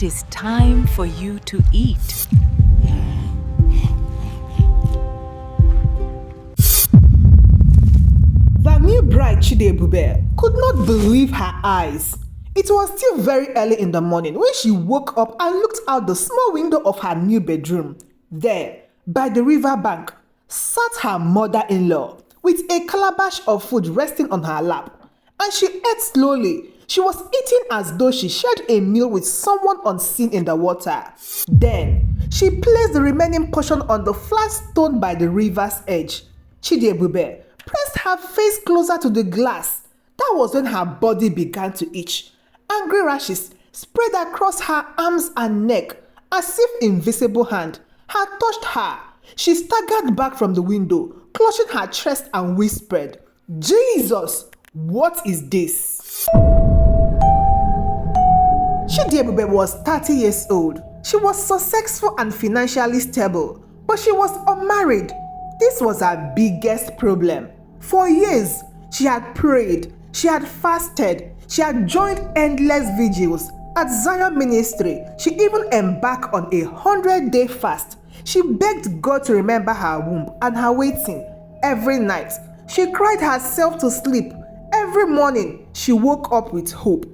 is time for you to eat. The new bride Chidiebube could not believe her eyes. It was still very early in the morning when she woke up and looked out the small window of her new bedroom. There, by the river bank, sat her mother-in-law with a calabash of food resting on her lap. And she ate slowly. She was eating as though she shared a meal with someone unseen in the water. Then, she placed the remaining portion on the flat stone by the river's edge. Chidiebube pressed her face closer to the glass. That was when her body began to itch. Angry rashes spread across her arms and neck as if invisible hand had touched her. She staggered back from the window, clutching her chest and whispered, "Jesus, what is this?" Chidiebube was 30 years old. She was successful and financially stable, but she was unmarried. This was her biggest problem. For years, she had prayed, she had fasted, she had joined endless vigils. At Zion Ministry, she even embarked on a 100-day fast. She begged God to remember her womb and her waiting. Every night, she cried herself to sleep. Every morning, she woke up with hope.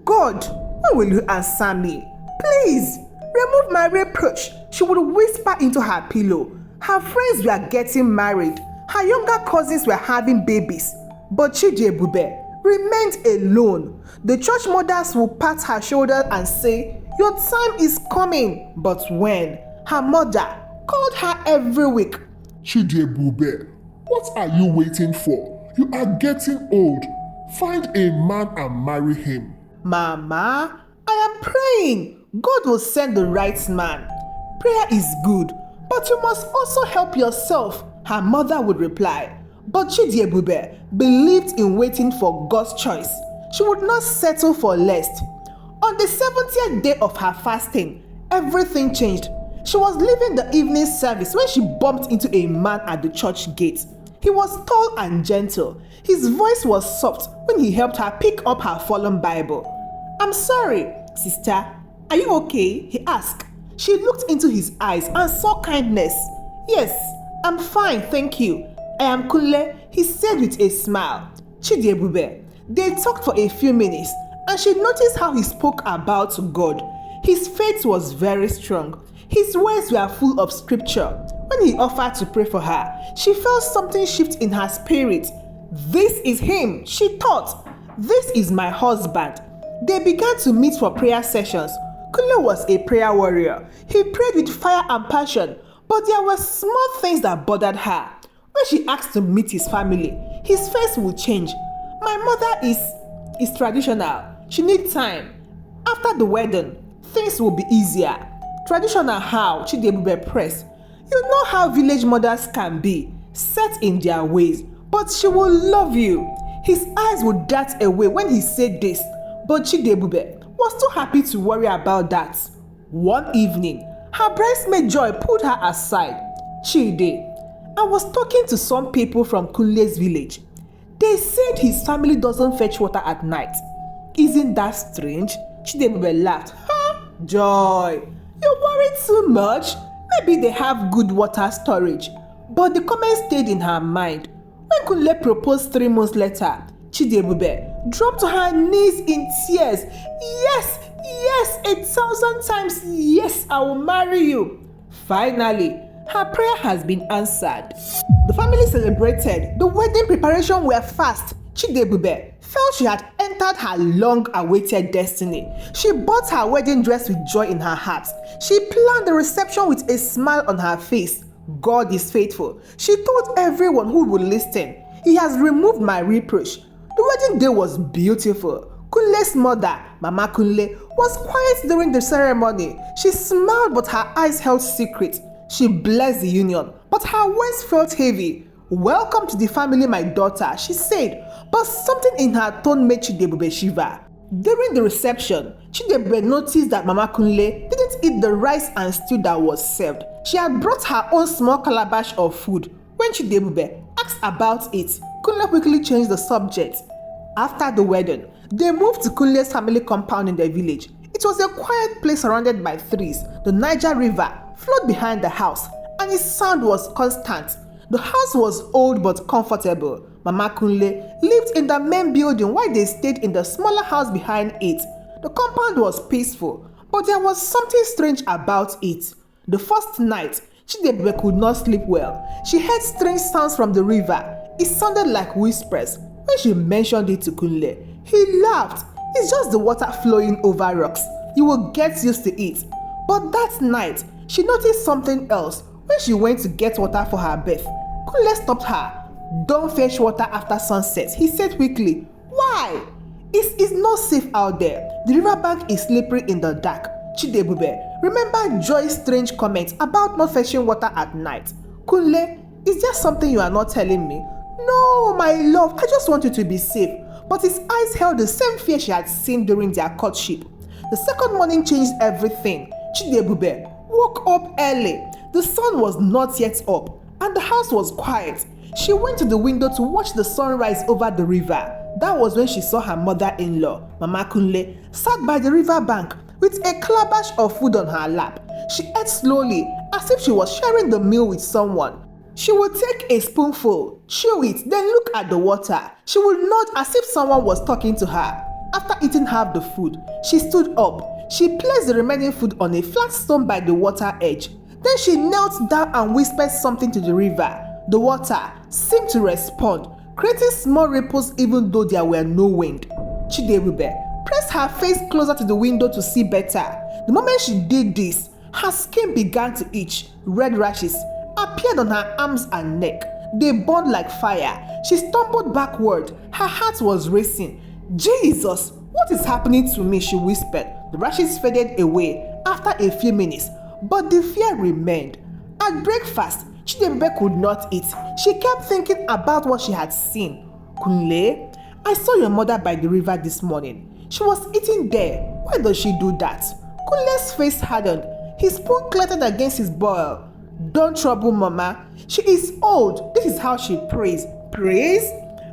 "God, when will you answer me? Please, remove my reproach," she would whisper into her pillow. Her friends were getting married. Her younger cousins were having babies. But Chidiebube remained alone. The church mothers would pat her shoulder and say, "Your time is coming." But when? Her mother called her every week. "Chidiebube, what are you waiting for? You are getting old. Find a man and marry him." "Mama, I am praying. God will send the right man." "Prayer is good, but you must also help yourself," her mother would reply. But Chidiebube believed in waiting for God's choice. She would not settle for less. On the 70th day of her fasting, everything changed. She was leaving the evening service when she bumped into a man at the church gate. He was tall and gentle. His voice was soft when he helped her pick up her fallen Bible. "I'm sorry, sister. Are you okay?" he asked. She looked into his eyes and saw kindness. "Yes, I'm fine, thank you. I am Kunle," he said with a smile. Chidiebube. They talked for a few minutes and she noticed how he spoke about God. His faith was very strong. His words were full of scripture. When he offered to pray for her, she felt something shift in her spirit. "This is him," she thought. "This is my husband." They began to meet for prayer sessions. Kunle was a prayer warrior. He prayed with fire and passion, but there were small things that bothered her. When she asked to meet his family, his face would change. "My mother is traditional. She needs time. After the wedding, things will be easier." "Traditional how?" Chidiebube pressed. "You know how village mothers can be, set in their ways, but she will love you." His eyes would dart away when he said this, but Chidiebube was too happy to worry about that. One evening, her bridesmaid Joy pulled her aside. "Chidi, I was talking to some people from Kunle's village. They said his family doesn't fetch water at night. Isn't that strange?" Chidiebube laughed. "Joy, you worry too much. Maybe they have good water storage." But the comment stayed in her mind. When Kunle proposed 3 months later, Chidiebube dropped to her knees in tears. Yes, 1,000 times yes, I will marry you." Finally, her prayer has been answered. The family celebrated. The wedding preparation were fast. Chidiebube felt she had entered her long-awaited destiny. She bought her wedding dress with joy in her heart. She planned the reception with a smile on her face. God is faithful. She told everyone who would listen, "He has removed my reproach." The wedding day was beautiful. Kunle's mother, Mama Kunle, was quiet during the ceremony. She smiled, but her eyes held secret. She blessed the union, but her words felt heavy. "Welcome to the family, my daughter," she said, but something in her tone made Chidiebube shiver. During the reception, Chidiebube noticed that Mama Kunle didn't eat the rice and stew that was served. She had brought her own small calabash of food. When Chidiebube asked about it, Kunle quickly changed the subject. After the wedding, they moved to Kunle's family compound in the village. It It was a quiet place surrounded by trees. The Niger River flowed behind the house, and its sound was constant. The house was old but comfortable. Mama Kunle lived in the main building while they stayed in the smaller house behind it. The compound was peaceful, but there was something strange about it. The first night, Chidiebube could not sleep well. She heard strange sounds from the river. It sounded like whispers. When she mentioned it to Kunle, he laughed. It's just the water flowing over rocks. You will get used to it. But that night, she noticed something else. When she went to get water for her bath, Kunle stopped her. Don't fetch water after sunset, he said quickly. Why? It's not safe out there. The riverbank is slippery in the dark. Chidiebube, remember Joy's strange comment about not fetching water at night? Kunle, is there something you are not telling me? No, my love, I just want you to be safe. But his eyes held the same fear she had seen during their courtship. The second morning changed everything. Chidiebube woke up early. The sun was not yet up, and the house was quiet. She went to the window to watch the sunrise over the river. That was when she saw her mother-in-law, Mama Kunle, sat by the river bank with a calabash of food on her lap. She ate slowly, as if she was sharing the meal with someone. She would take a spoonful, chew it, then look at the water. She would nod as if someone was talking to her. After eating half the food, she stood up. She placed the remaining food on a flat stone by the water edge. Then she knelt down and whispered something to the river. The water seemed to respond, creating small ripples even though there were no wind. Chidiebube pressed her face closer to the window to see better. The moment she did this, her skin began to itch. Red rashes appeared on her arms and neck. They burned like fire. She stumbled backward. Her heart was racing. Jesus, what is happening to me? She whispered. The rashes faded away after a few minutes, but the fear remained. At breakfast, Chidiebube could not eat. She kept thinking about what she had seen. Kunle, I saw your mother by the river this morning. She was eating there. Why does she do that? Kunle's face hardened. His spoon clattered against his bowl. Don't trouble Mama. She is old. This is how she prays. Prays?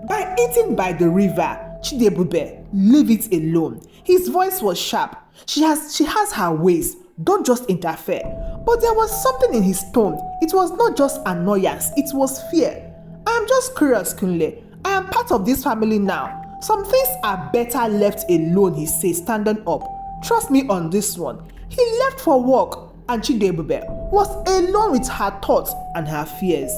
By eating by the river. Chidiebube, leave it alone. His voice was sharp. She has her ways. Don't just interfere. But there was something in his tone. It was not just annoyance, it was fear. I am just curious, Kunle. I am part of this family now. Some things are better left alone, he said, standing up. Trust me on this one. He left for work, and Chidiebube was alone with her thoughts and her fears.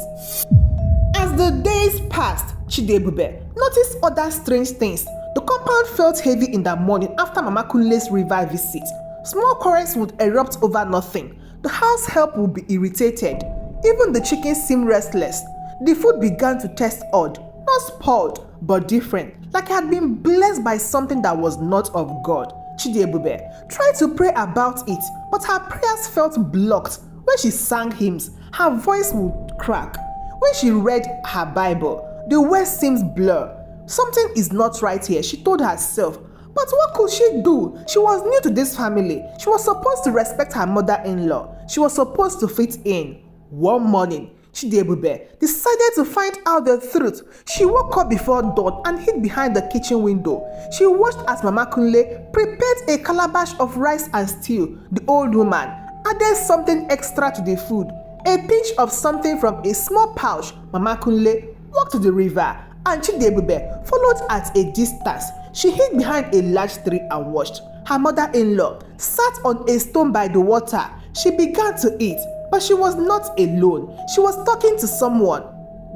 As the days passed, Chidiebube noticed other strange things. The compound felt heavy in the morning after Mama Kunle's river visit. Small quarrels would erupt over nothing. The house help would be irritated. Even the chickens seemed restless. The food began to taste odd, not spoiled, but different, like it had been blessed by something that was not of God. Chidiebube tried to pray about it, but her prayers felt blocked. When she sang hymns, her voice would crack. When she read her Bible, the words seemed blurred. Something is not right here, she told herself. But what could she do? She was new to this family. She was supposed to respect her mother-in-law. She was supposed to fit in. One morning, Chidiebube decided to find out the truth. She woke up before dawn and hid behind the kitchen window. She watched as Mama Kunle prepared a calabash of rice and stew. The old woman added something extra to the food. A pinch of something from a small pouch. Mama Kunle walked to the river, and Chidiebube followed at a distance. She hid behind a large tree and watched. Her mother-in-law sat on a stone by the water. She began to eat, but she was not alone. She was talking to someone.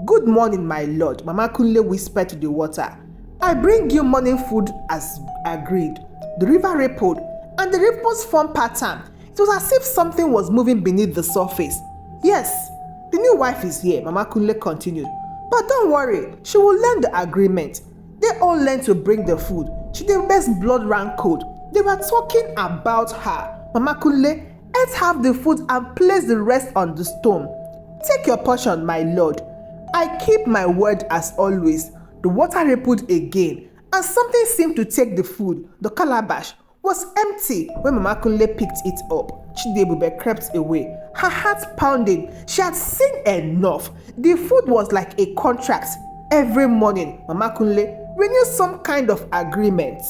Good morning, my lord, Mama Kunle whispered to the water. I bring you morning food as agreed. The river rippled, and the ripples formed pattern. It was as if something was moving beneath the surface. Yes, the new wife is here, Mama Kunle continued. But don't worry, she will learn the agreement. They all learned to bring the food. Chidiebube's blood ran cold. They were talking about her. Mama Kunle ate half the food and placed the rest on the stone. Take your portion, my lord. I keep my word as always. The water rippled again, and something seemed to take the food. The calabash was empty when Mama Kunle picked it up. Chidiebube crept away, her heart pounding. She had seen enough. The food was like a contract. Every morning, Mama Kunle renewed some kind of agreement.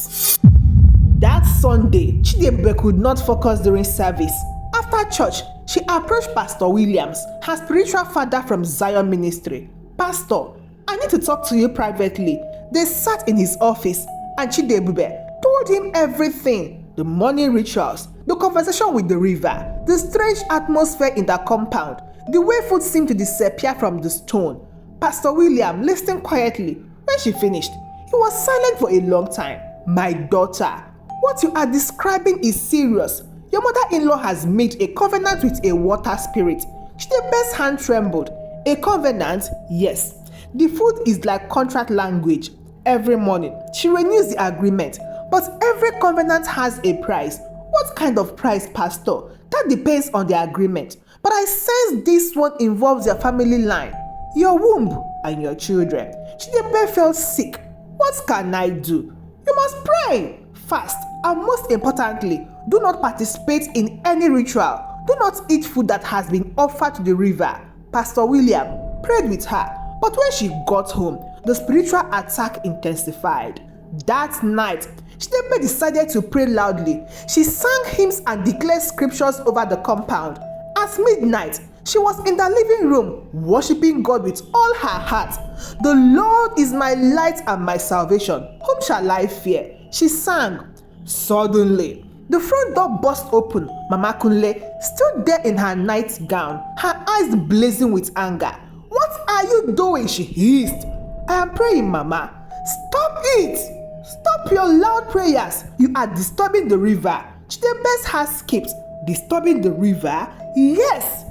That Sunday, Chidiebube could not focus during service. After church, she approached Pastor Williams, her spiritual father from Zion Ministry. "Pastor, I need to talk to you privately." They sat in his office and Chidiebube told him everything: the morning rituals, the conversation with the river, the strange atmosphere in the compound, the way food seemed to disappear from the stone. Pastor William listened quietly. When she finished, he was silent for a long time. "My daughter, what you are describing is serious. Your mother-in-law has made a covenant with a water spirit." Chidiebube's hand trembled. "A covenant?" "Yes. The food is like contract language. Every morning, she renews the agreement. But every covenant has a price." "What kind of price, Pastor?" "That depends on the agreement. But I sense this one involves your family line, your womb, and your children." Chidiebube felt sick. "What can I do?" "You must pray, fast, and most importantly, do not participate in any ritual. Do not eat food that has been offered to the river." Pastor William prayed with her, but when she got home, the spiritual attack intensified. That night, Chidiebube decided to pray loudly. She sang hymns and declared scriptures over the compound. At midnight, she was in the living room, worshiping God with all her heart. "The Lord is my light and my salvation. Whom shall I fear?" she sang. Suddenly, the front door burst open. Mama Kunle stood there in her nightgown, her eyes blazing with anger. "What are you doing?" she hissed. "I am praying, Mama." "Stop it! Stop your loud prayers. You are disturbing the river." Chidiebube's heart skipped. "Disturbing the river?" "Yes.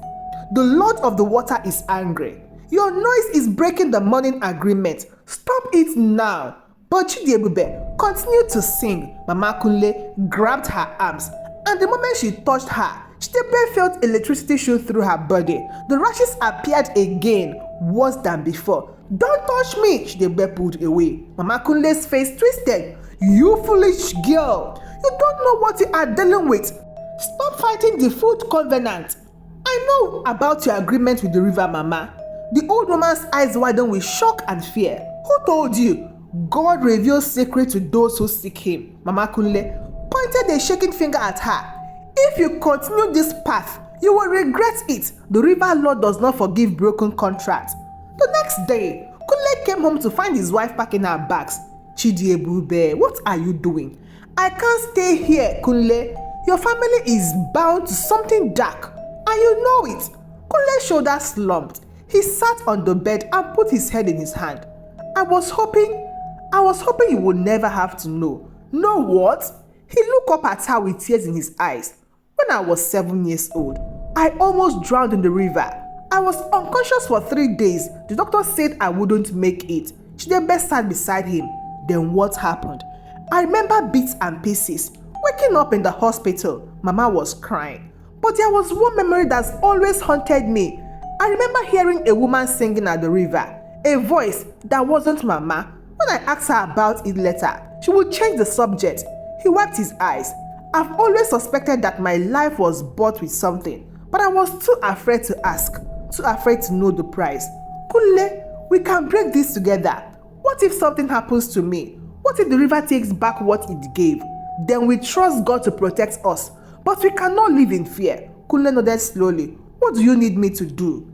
The Lord of the water is angry. Your noise is breaking the morning agreement. Stop it now." But Chidiebube continued to sing. Mama Kunle grabbed her arms, and the moment she touched her, Chidiebube felt electricity shoot through her body. The rashes appeared again, worse than before. "Don't touch me!" Chidiebube pulled away. Mama Kunle's face twisted. "You foolish girl! You don't know what you are dealing with. Stop fighting the food covenant. I know about your agreement with the river, Mama." The old woman's eyes widened with shock and fear. "Who told you?" "God reveals secrets to those who seek him." Mama Kunle pointed a shaking finger at her. "If you continue this path, you will regret it. The river Lord does not forgive broken contracts." The next day, Kunle came home to find his wife packing her bags. "Chidiebube, what are you doing?" "I can't stay here, Kunle. Your family is bound to something dark, and you know it." Kunle's shoulders slumped. He sat on the bed and put his head in his hand. I was hoping you would never have to know." "Know what?" He looked up at her with tears in his eyes. "When I was 7 years old, I almost drowned in the river. I was unconscious for 3 days. The doctor said I wouldn't make it." Chidiebube sat beside him. "Then what happened?" "I remember bits and pieces. Waking up in the hospital, Mama was crying. But there was one memory that's always haunted me. I remember hearing a woman singing at the river, a voice that wasn't Mama. When I asked her about it later, she would change the subject." He wiped his eyes. "I've always suspected that my life was bought with something, but I was too afraid to ask, too afraid to know the price." "Kunle, we can break this together. What if something happens to me? What if the river takes back what it gave? Then we trust God to protect us, but we cannot live in fear." Kunle nodded slowly. "What do you need me to do?"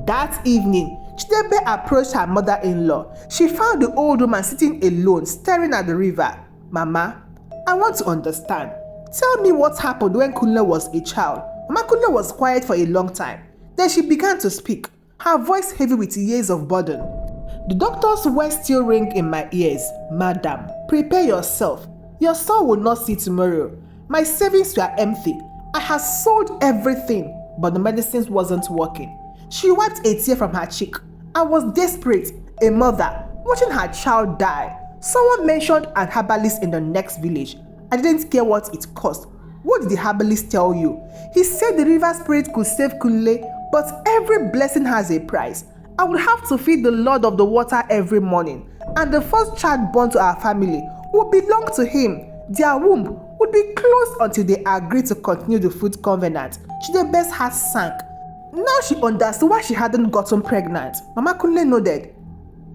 That evening, Chidiebube approached her mother-in-law. She found the old woman sitting alone, staring at the river. "Mama, I want to understand. Tell me what happened when Kunle was a child." Mama Kunle was quiet for a long time. Then she began to speak, her voice heavy with years of burden. "The doctor's words still ring in my ears. Madam, prepare yourself. Your son will not see tomorrow. My savings were empty. I had sold everything, but the medicines wasn't working." She wiped a tear from her cheek. "I was desperate, a mother, watching her child die. Someone mentioned an herbalist in the next village. I didn't care what it cost." "What did the herbalist tell you?" "He said the river spirit could save Kunle, but every blessing has a price. I would have to feed the Lord of the water every morning, and the first child born to our family would belong to him. Their womb would be closed until they agreed to continue the food covenant." Chidiebube's heart sank. Now she understood why she hadn't gotten pregnant. Mama Kunle nodded.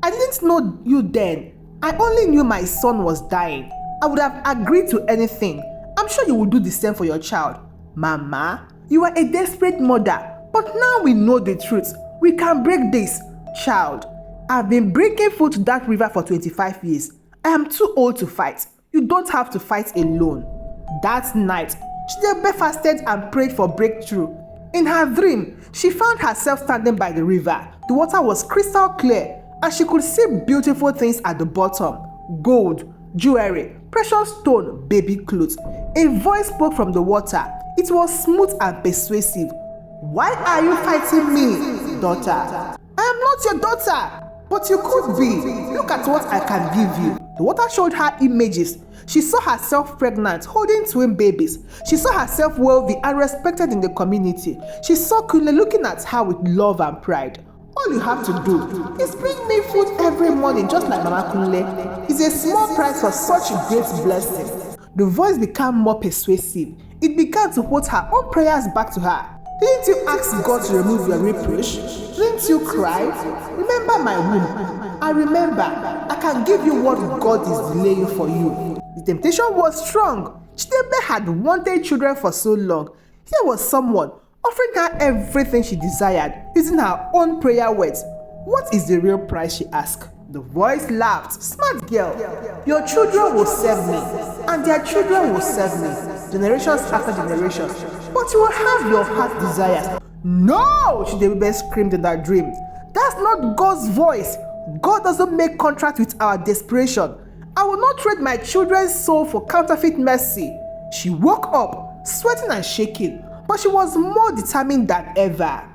"I didn't know you then. I only knew my son was dying. I would have agreed to anything. I'm I'm sure you will do the same for your child. Mama, you are a desperate mother, but now we know the truth. We can break this. Child, I've been bringing food to that river for 25 years. I am too old to fight. You don't have to fight alone. That night, Chidiebube fasted and prayed for breakthrough. In her dream, she found herself standing by the river. The water was crystal clear, and she could see beautiful things at the bottom: gold, jewelry, precious stone, baby clothes. A voice spoke from the water. It was smooth and persuasive. Why are you fighting me, daughter? I am not your daughter, but you could be. Look at what I can give you. The water showed her images. She saw herself pregnant, holding twin babies. She saw herself wealthy and respected in the community. She saw Kunle looking at her with love and pride. All you have to do is bring me food every morning, just like Mama Kunle. It's a small price for such a great blessing. The voice became more persuasive. It began to put her own prayers back to her. Didn't you ask God to remove your reproach? Didn't you cry? Remember my womb. I remember. I can give you what God is delaying for you. The temptation was strong. Chidiebube had wanted children for so long. Here was someone offering her everything she desired, using her own prayer words. What is the real price, she asked. The voice laughed. Smart girl, your children will serve me, and their children will serve me, generations after generations. But you will have your heart desires. No, Chidiebube screamed in her dream. That's not God's voice. God doesn't make contracts with our desperation. I will not trade my children's soul for counterfeit mercy. She woke up, sweating and shaking, but she was more determined than ever.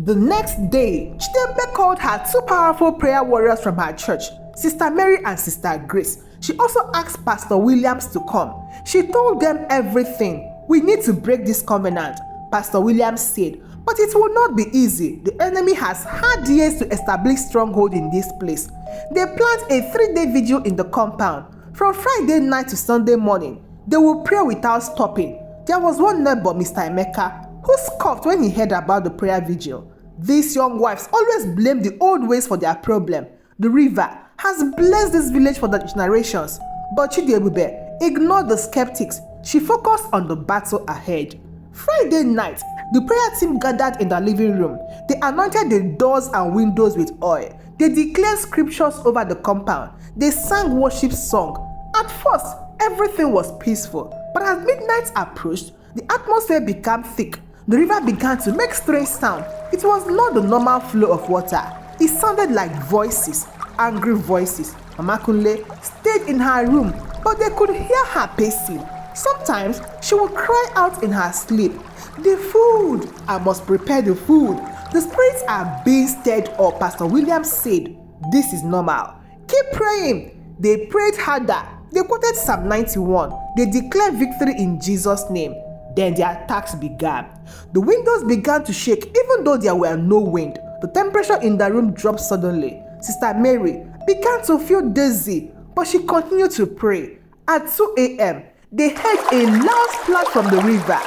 The next day, Chidiebube called her two powerful prayer warriors from her church, Sister Mary and Sister Grace. She also asked Pastor Williams to come. She told them everything. We need to break this covenant, Pastor Williams said, but it will not be easy. The enemy has had years to establish stronghold in this place. They planned a 3-day vigil in the compound. From Friday night to Sunday morning, they will pray without stopping. There was one neighbor, Mr. Emeka, who scoffed when he heard about the prayer vigil. These young wives always blame the old ways for their problem. The river has blessed this village for the generations. But Chidiebube ignored the skeptics. She focused on the battle ahead. Friday night, the prayer team gathered in the living room. They anointed the doors and windows with oil. They declared scriptures over the compound. They sang worship song. At first, everything was peaceful. But as midnight approached, the atmosphere became thick. The river began to make strange sound. It was not the normal flow of water. It sounded like voices, angry voices. Mama Kunle stayed in her room, but they could hear her pacing. Sometimes she would cry out in her sleep, "The food! I must prepare the food. The spirits are being stirred up," Pastor Williams said. This is normal. Keep praying. They prayed harder. They quoted Psalm 91. They declared victory in Jesus' name. Then the attacks began. The windows began to shake even though there were no wind. The temperature in the room dropped suddenly. Sister Mary began to feel dizzy, but she continued to pray. At 2 a.m., they heard a loud splash from the river,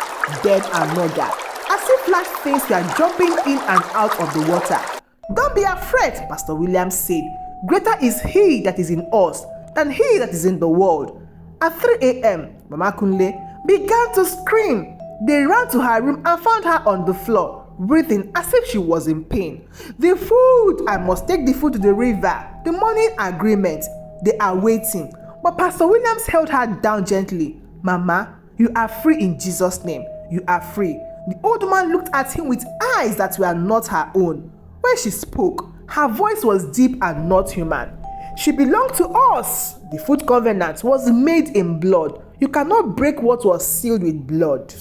then another, as if large things were jumping in and out of the water. "Don't be afraid," Pastor Williams said. "Greater is he that is in us than he that is in the world." At 3 a.m., Mama Kunle began to scream. They ran to her room and found her on the floor, breathing as if she was in pain. "The food! I must take the food to the river. The morning agreement." They are waiting. But Pastor Williams held her down gently. "Mama, you are free in Jesus' name. You are free." The old man looked at him with eyes that were not her own. When she spoke, her voice was deep and not human. "She belonged to us. The food covenant was made in blood. You cannot break what was sealed with blood."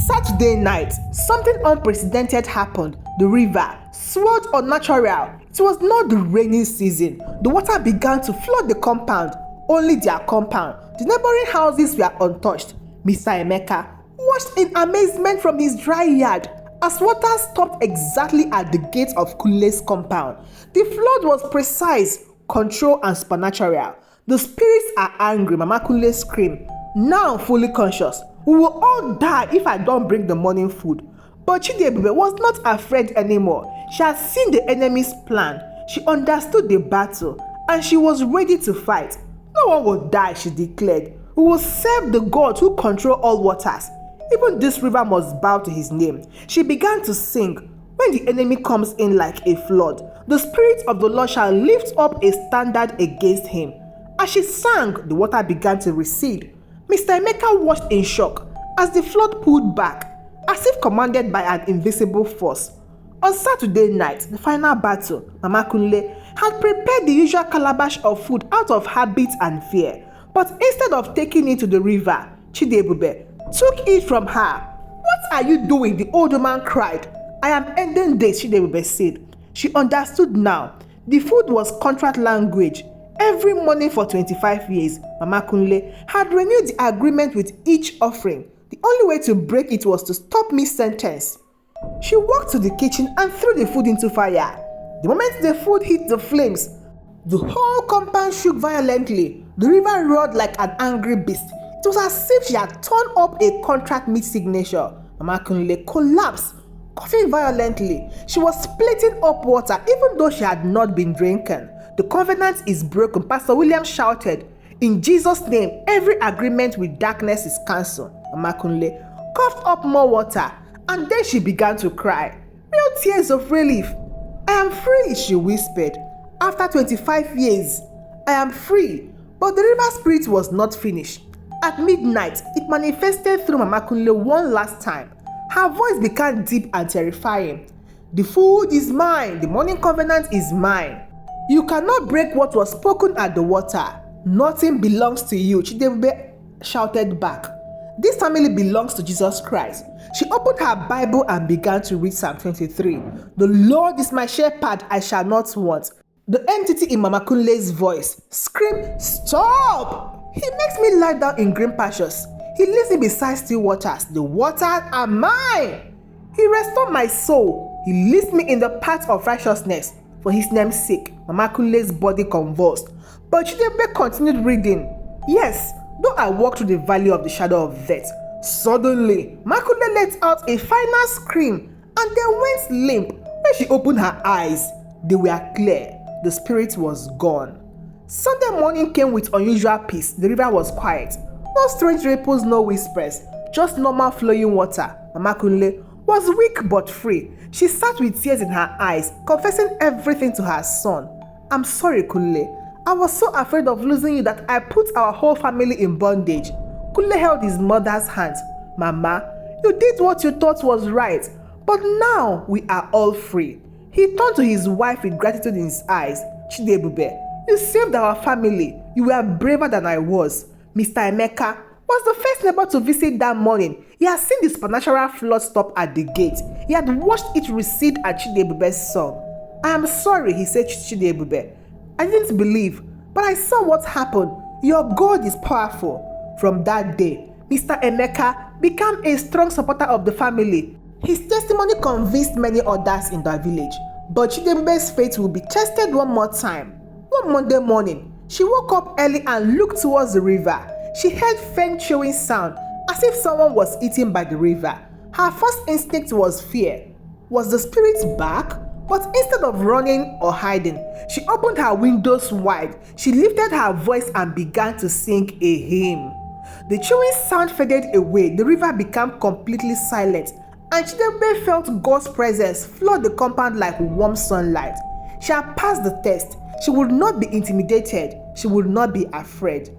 Saturday night, something unprecedented happened. The river swelled unnatural. It was not the rainy season. The water began to flood the compound. Only their compound. The neighboring houses were untouched. Mr. Emeka watched in amazement from his dry yard as water stopped exactly at the gate of Kunle's compound. The flood was precise, controlled, and supernatural. "The spirits are angry," Mama Kunle screamed. "Now fully conscious. We will all die if I don't bring the morning food." But Chidiebube was not afraid anymore. She had seen the enemy's plan. She understood the battle, and she was ready to fight. "No one will die," she declared. We will serve the God who controls all waters. Even this river must bow to his name. She began to sing. When the enemy comes in like a flood, the Spirit of the Lord shall lift up a standard against him. As she sang, the water began to recede. Mr. Emeka watched in shock as the flood pulled back, as if commanded by an invisible force. On Saturday night, the final battle, Mama Kunle had prepared the usual calabash of food out of habit and fear. But instead of taking it to the river, Chidiebube took it from her. "What are you doing?" the old woman cried. "I am ending this," Chidiebube said. She understood now. The food was contract language. Every morning for 25 years, Mama Kunle had renewed the agreement with each offering. The only way to break it was to stop mid-sentence. She walked to the kitchen and threw the food into fire. The moment the food hit the flames, the whole compound shook violently. The river roared like an angry beast. It was as if she had torn up a contract mid-signature. Mama Kunle collapsed, coughing violently. She was splitting up water even though she had not been drinking. "The covenant is broken," Pastor William shouted. "In Jesus' name, every agreement with darkness is cancelled." Mama Kunle coughed up more water and then she began to cry. Real tears of relief. "I am free," she whispered. "After 25 years, I am free." But the river spirit was not finished. At midnight, it manifested through Mama Kunle one last time. Her voice became deep and terrifying. "The food is mine. The morning covenant is mine. You cannot break what was spoken at the water. Nothing belongs to you," Chidiebube shouted back. "This family belongs to Jesus Christ." She opened her Bible and began to read Psalm 23. "The Lord is my shepherd, I shall not want." The entity in Mama Kunle's voice screamed, "Stop! He makes me lie down in green pastures. He leads me beside still waters. The waters are mine. He restored my soul. He leads me in the path of righteousness for his name's sake." Mama Kunle's body convulsed, but Chidiebube continued reading. "Yes, though I walk through the valley of the shadow of death." Suddenly, Mama Kunle let out a final scream and then went limp. When she opened her eyes, they were clear. The spirit was gone. Sunday morning came with unusual peace. The river was quiet. No strange ripples, no whispers, just normal flowing water. Mama Kunle was weak but free. She sat with tears in her eyes, confessing everything to her son. "I'm sorry, Kunle. I was so afraid of losing you that I put our whole family in bondage." Kunle held his mother's hand. "Mama, you did what you thought was right, but now we are all free." He turned to his wife with gratitude in his eyes. "Chidiebube, you saved our family. You were braver than I was." Mr. Emeka was the first neighbor to visit that morning. He had seen the supernatural flood stop at the gate. He had watched it recede at Chidiebube's song. "I am sorry," he said to Chidiebube. "I didn't believe, but I saw what happened. Your God is powerful." From that day, Mr. Emeka became a strong supporter of the family. His testimony convinced many others in the village. But Chidiebube's faith will be tested one more time. One Monday morning, she woke up early and looked towards the river. She heard faint chewing sound, as if someone was eaten by the river. Her first instinct was fear. Was the spirit back? But instead of running or hiding, she opened her windows wide. She lifted her voice and began to sing a hymn. The chewing sound faded away. The river became completely silent, and Chidiebube felt God's presence flood the compound like warm sunlight. She had passed the test. She would not be intimidated. She would not be afraid.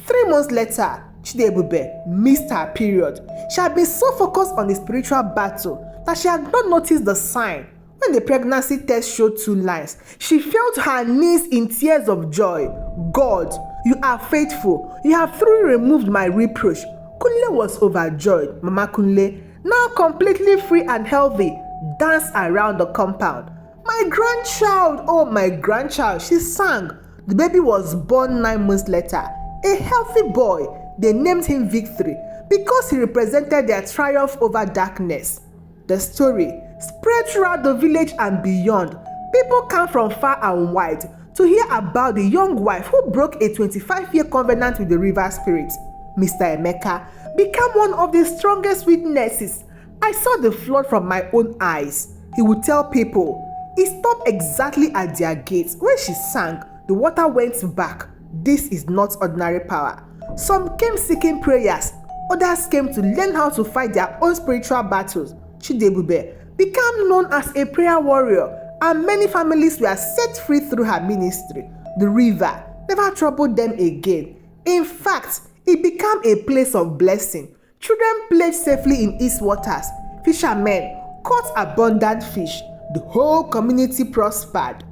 3 months later, Chidiebube missed her period. She had been so focused on the spiritual battle that she had not noticed the sign. When the pregnancy test showed 2 lines, she fell to her knees in tears of joy. "God, you are faithful. You have thoroughly removed my reproach." Kunle was overjoyed. Mama Kunle, now completely free and healthy, danced around the compound. "My grandchild, oh my grandchild," she sang. The baby was born 9 months later. A healthy boy. They named him Victory because he represented their triumph over darkness. The story spread throughout the village and beyond. People came from far and wide to hear about the young wife who broke a 25-year covenant with the river spirit. Mr. Emeka became one of the strongest witnesses. "I saw the flood from my own eyes," he would tell people. It stopped exactly at their gates. When she sang, the water went back. This is not ordinary power. Some came seeking prayers, others came to learn how to fight their own spiritual battles. Chidiebube became known as a prayer warrior, and many families were set free through her ministry. The river never troubled them again. In fact, it became a place of blessing. Children played safely in its waters. Fishermen caught abundant fish. The whole community prospered.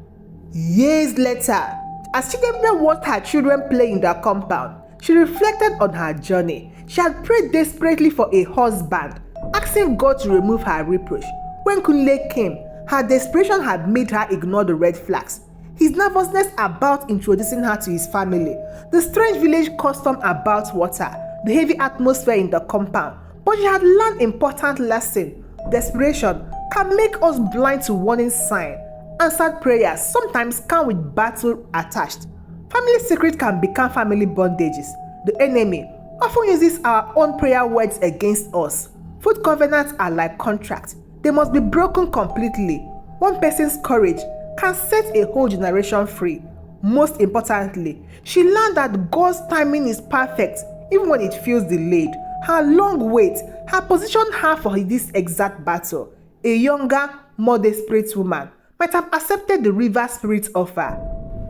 Years later, as Chidiebube watched her children play in the compound, she reflected on her journey. She had prayed desperately for a husband, asking God to remove her reproach. When Kunle came, her desperation had made her ignore the red flags. His nervousness about introducing her to his family, the strange village custom about water, the heavy atmosphere in the compound. But she had learned important lesson. Desperation can make us blind to warning signs. Answered prayers sometimes come with battle attached. Family secrets can become family bondages. The enemy often uses our own prayer words against us. Food covenants are like contracts. They must be broken completely. One person's courage can set a whole generation free. Most importantly, she learned that God's timing is perfect even when it feels delayed. Her long wait had positioned her for this exact battle. A younger, more desperate woman might have accepted the river spirit's offer.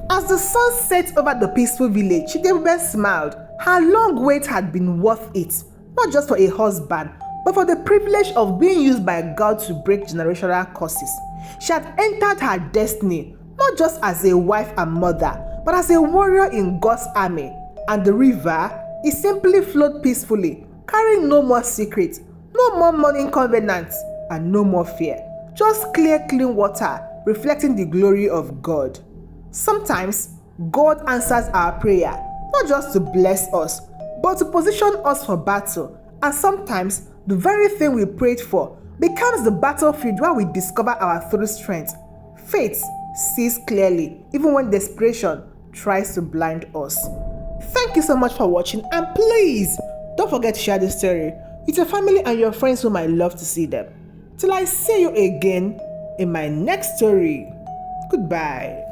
As the sun set over the peaceful village, Chidiebube smiled. Her long wait had been worth it, not just for a husband, but for the privilege of being used by God to break generational curses. She had entered her destiny, not just as a wife and mother, but as a warrior in God's army. And the river, it simply flowed peacefully, carrying no more secrets, no more money covenants, and no more fear. Just clear, clean water, reflecting the glory of God. Sometimes, God answers our prayer, not just to bless us, but to position us for battle. And sometimes, the very thing we prayed for becomes the battlefield where we discover our true strength. Faith sees clearly, even when desperation tries to blind us. Thank you so much for watching, and please don't forget to share this story with your family and your friends who might love to see them. Till I see you again in my next story. Goodbye.